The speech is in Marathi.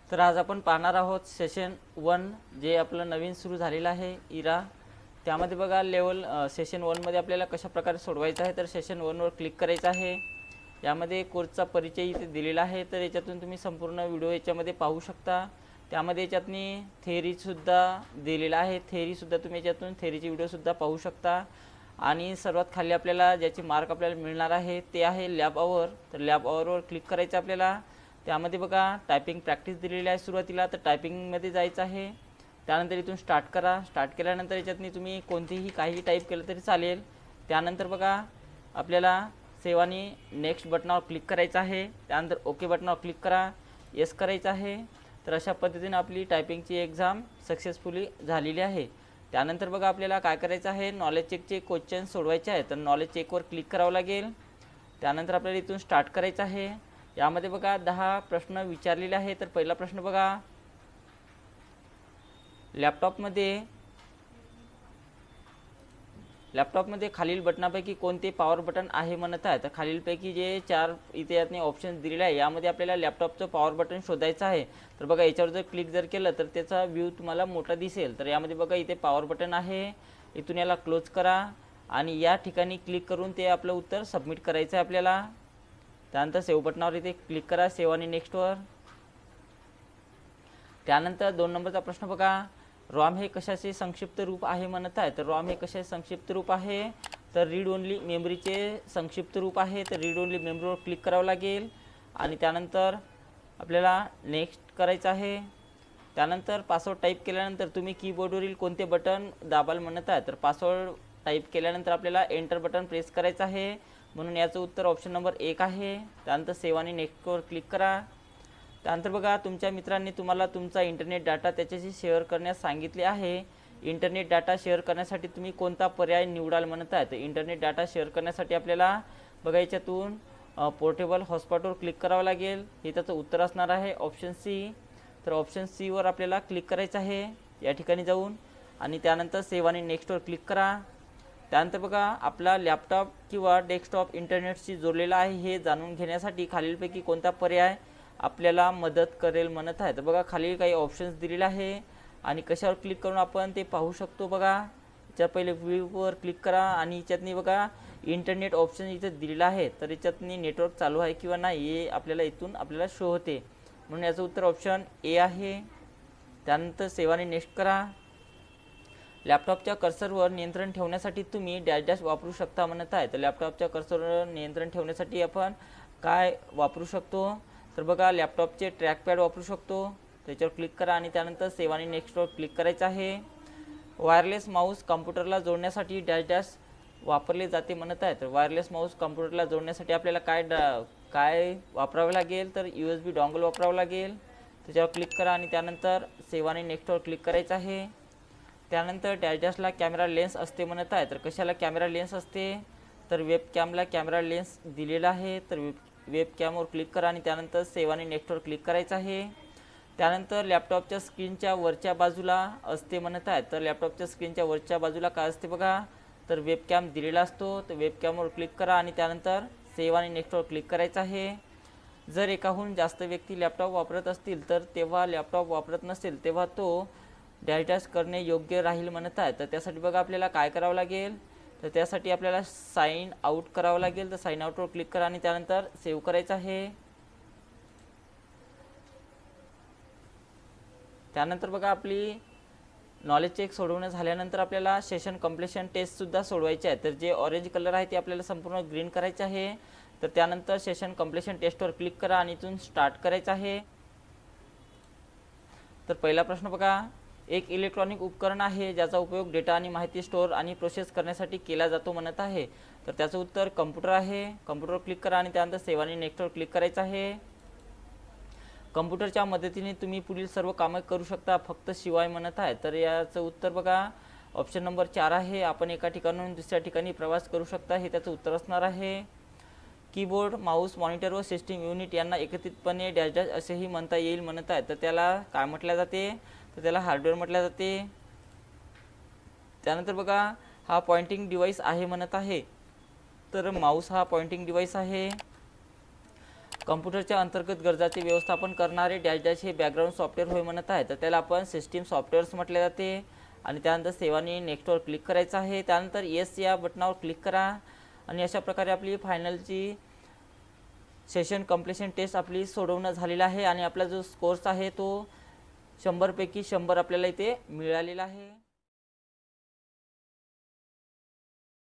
तर आज आपण पाहणार आहोत सेशन 1 जे आपलं नवीन सुरू झालेलं आहे इरा। त्यामध्ये बघा लेवल सेशन 1 मध्ये आपल्याला कशा प्रकारे सोडवायचं आहे। तर सेशन 1 वर क्लिक करायचं आहे। यामध्ये कोर्सचा परिचय इथे दिलेला आहे, तर याच्यातून तुम्ही संपूर्ण व्हिडिओ याच्यामध्ये पाहू शकता। त्यामध्ये याच्यातनी थेअरी सुद्धा दिलेला आहे, थेअरी सुद्धा तुम्ही याच्यातून थेअरीचे व्हिडिओ सुद्धा पाहू शकता। आणि सर्वात खाली आपल्याला ज्याची मार्क आपल्याला मिळणार आहे ते आहे लॅब आवर। तर लॅब आवरवर क्लिक करायचं आपल्याला। त्यामध्ये बघा टायपिंग प्रॅक्टिस दिलेली आहे सुरुवातीला, तर टायपिंगमध्ये जायचं आहे। त्यानंतर इथून स्टार्ट करा। स्टार्ट केल्यानंतर याच्यातनी तुम्ही कोणतेही काही टाईप केलं तरी चालेल। त्यानंतर बघा आपल्याला सेव्ह आणि नेक्स्ट बटनावर क्लिक करायचं आहे। त्यानंतर ओके बटनावर क्लिक करा, येस करायचं आहे। तर अशा पद्धतीने आपली टायपिंगची एक्झाम सक्सेसफुली झालेली आहे। त्यानंतर बघा आपल्याला काय करायचं आहे, नॉलेज चेकचे क्वेश्चन सोडवायचे आहे। तर नॉलेज चेकवर क्लिक करावं लागेल। त्यानंतर आपल्याला इथून स्टार्ट करायचं आहे। यामध्ये बघा 10 प्रश्न विचारलेले आहे। तर पहिला प्रश्न बघा, लॅपटॉपमध्ये खालील बटनापैकी कोणते पॉवर बटन आहे म्हणत आहे। तर खालीलपैकी जे 4 इथे यातनी ऑप्शन दिलेले आहे, यामध्ये आपल्याला लॅपटॉपचं पॉवर बटन शोधायचं आहे। तर बघा याच्यावर जर क्लिक जर केलं तर त्याचा व्ह्यू तुम्हाला मोठा दिसेल। तर यामध्ये बघा इथे पॉवर बटन आहे, इथून याला क्लोज करा आणि या ठिकाणी क्लिक करून ते आपलं उत्तर सबमिट करायचं आहे आपल्याला। त्यानंतर सेव्ह बटनावर इथे क्लिक करा, सेव्ह आणि नेक्स्टवर। त्यानंतर 2 नंबरचा प्रश्न बघा, रॉम हे कशाचे संक्षिप्त रूप आहे म्हणत आहे। तर रॉम हे कशाचे संक्षिप्त रूप आहे, तर रीड ओनली मेमरीचे संक्षिप्त रूप आहे। तर रीड ओनली मेमरीवर क्लिक करावं लागेल आणि त्यानंतर आपल्याला नेक्स्ट करायचं आहे। त्यानंतर पासवर्ड टाईप केल्यानंतर तुम्ही कीबोर्डवरील कोणते बटन दाबाल म्हणत आहे। तर पासवर्ड टाईप केल्यानंतर आपल्याला एंटर बटन प्रेस करायचं आहे, म्हणून याचं उत्तर ऑप्शन नंबर 1 आहे। त्यानंतर सेव्ह आणि नेक्स्टवर क्लिक करा। त्यानंतर बघा तुमच्या मित्रांनी तुम्हाला तुमचा इंटरनेट डाटा त्याच्याशी शेअर करण्यास सांगितले आहे। इंटरनेट डाटा शेअर करण्यासाठी तुम्ही कोणता पर्याय निवडाल म्हणत आहे। तर इंटरनेट डाटा शेअर करण्यासाठी आपल्याला बघा याच्यातून पोर्टेबल हॉटस्पॉटवर क्लिक करावं लागेल। हे त्याचं उत्तर असणार आहे ऑप्शन सी। तर ऑप्शन सी वर आपल्याला क्लिक करायचं आहे या ठिकाणी जाऊन, आणि त्यानंतर सेव्ह आणि नेक्स्टवर क्लिक करा। त्यानंतर बघा आपला लॅपटॉप किंवा डेस्कटॉप इंटरनेटशी जोडलेला आहे हे जाणून घेण्यासाठी खालीलपैकी कोणता पर्याय आपल्याला मदत करेल म्हणत आहे। तर बघा खाली काही ऑप्शन्स दिलेले आहे आणि कशावर क्लिक करून आपण ते पाहू शकतो। बघा याच्या पहिले व्ह्यूवर क्लिक करा आणि याच्यातनी बघा इंटरनेट ऑप्शन इथे दिलेला आहे। तर याच्यातनी नेटवर्क चालू आहे किंवा नाही हे आपल्याला इथून आपल्याला शो होते, म्हणून याचं उत्तर ऑप्शन ए आहे। त्यानंतर सेव्ह आणि नेक्स्ट करा। लॅपटॉपच्या कर्सरवर नियंत्रण ठेवण्यासाठी तुम्ही डॅश डॅश वापरू शकता म्हणत आहे। तर लॅपटॉपच्या कर्सरवर नियंत्रण ठेवण्यासाठी आपण काय वापरू शकतो, तर बघा लॅपटॉपचे ट्रॅकपॅड वापरू शकतो। त्याच्यावर क्लिक करा आणि त्यानंतर सेव्ह आणि नेक्स्टवर क्लिक करायचं आहे। वायरलेस माऊस कॉम्प्युटरला जोडण्यासाठी डॅश डॅश वापरले जाते म्हणत आहे। तर वायरलेस माऊस कॉम्प्युटरला जोडण्यासाठी आपल्याला काय वापरावे लागेल, तर USB डॉंगल वापरावं लागेल। त्याच्यावर क्लिक करा आणि त्यानंतर सेव्ह आणि नेक्स्टवर क्लिक करायचं आहे। त्यानंतर डॅश डॅशला कॅमेरा लेन्स असते म्हणत आहे। तर कशाला कॅमेरा लेन्स असते, तर वेबकॅमला कॅमेरा लेन्स दिलेला आहे। तर वेबकॅमवर क्लिक करा आणि त्यानंतर सेव्ह आणि नेक्स्टवर क्लिक करायचं आहे। त्यानंतर लॅपटॉपच्या स्क्रीनच्या वरच्या बाजूला असते म्हणत आहे। तर लॅपटॉपच्या स्क्रीनच्या वरच्या बाजूला काय असते बघा, तर वेबकॅम दिलेला असतो। तर वेबकॅमवर क्लिक करा आणि त्यानंतर सेव्ह आणि नेक्स्टवर क्लिक करायचं आहे। जर एकाहून जास्त व्यक्ती लॅपटॉप वापरत असतील तर तेव्हा लॅपटॉप वापरत नसेल तेव्हा तो डॅश डॅश करणे योग्य राहील म्हणत आहे। तर त्यासाठी बघा आपल्याला काय करावं लागेल, तर त्यासाठी आपल्याला साइन आउट करावं लागेल। तर साइन आउटवर क्लिक करा आणि त्यानंतर सेव्ह करायचं आहे। त्यानंतर बघा आपली नॉलेज चेक सोडवणं झाल्यानंतर आपल्याला सेशन कंप्लीशन टेस्टसुद्धा सोडवायची आहे। तर जे ऑरेंज कलर आहे ते आपल्याला संपूर्ण ग्रीन करायचे आहे। तर त्यानंतर सेशन कंप्लीशन टेस्टवर क्लिक करा आणि इथून स्टार्ट करायचं आहे। तर पहिला प्रश्न बघा, एक इलेक्ट्रॉनिक उपकरण आहे ज्याचा उपयोग डेटा आणि माहिती स्टोअर आणि प्रोसेस करण्यासाठी केला जातो म्हणत आहे। तर त्याचं उत्तर कम्प्युटर आहे। कम्प्युटरवर क्लिक करा आणि त्यानंतर सेव्ह आणि नेक्स्टवर क्लिक करायचं आहे। कम्प्युटरच्या मदतीने तुम्ही पुढील सर्व कामे करू शकता फक्त शिवाय म्हणत आहे। तर याचं उत्तर बघा ऑप्शन नंबर 4 आहे। आपण एका ठिकाणाहून दुसऱ्या ठिकाणी प्रवास करू शकता हे त्याचं उत्तर असणार आहे। कीबोर्ड, माऊस, मॉनिटर व सिस्टीम युनिट यांना एकत्रितपणे डॅश डॅश असेही म्हणता येईल म्हणत आहे। तर त्याला काय म्हटलं जाते, तर त्याला हार्डवेअर म्हटलं जाते। त्यानंतर बघा हा पॉइंटिंग डिव्हाइस आहे म्हणत आहे। तर माऊस हा पॉइंटिंग डिव्हाइस आहे। कम्प्युटरच्या अंतर्गत गरजाचे व्यवस्थापन करणारे डॅश डॅश हे बॅकग्राऊंड सॉफ्टवेअर होय म्हणत आहे, तर त्याला आपण सिस्टीम सॉफ्टवेअर्स म्हटले जाते. आणि त्यानंतर सेवानी नेक्स्टवर क्लिक करायचं आहे. त्यानंतर येस या बटनावर क्लिक करा आणि अशा प्रकारे आपली फायनलची सेशन कंप्लीशन टेस्ट आपली सोडवणं झालेला आहे आणि आपला जो स्कोर्स आहे तो 100 पैकी 100 आपल्याला इथे मिळालेला आहे.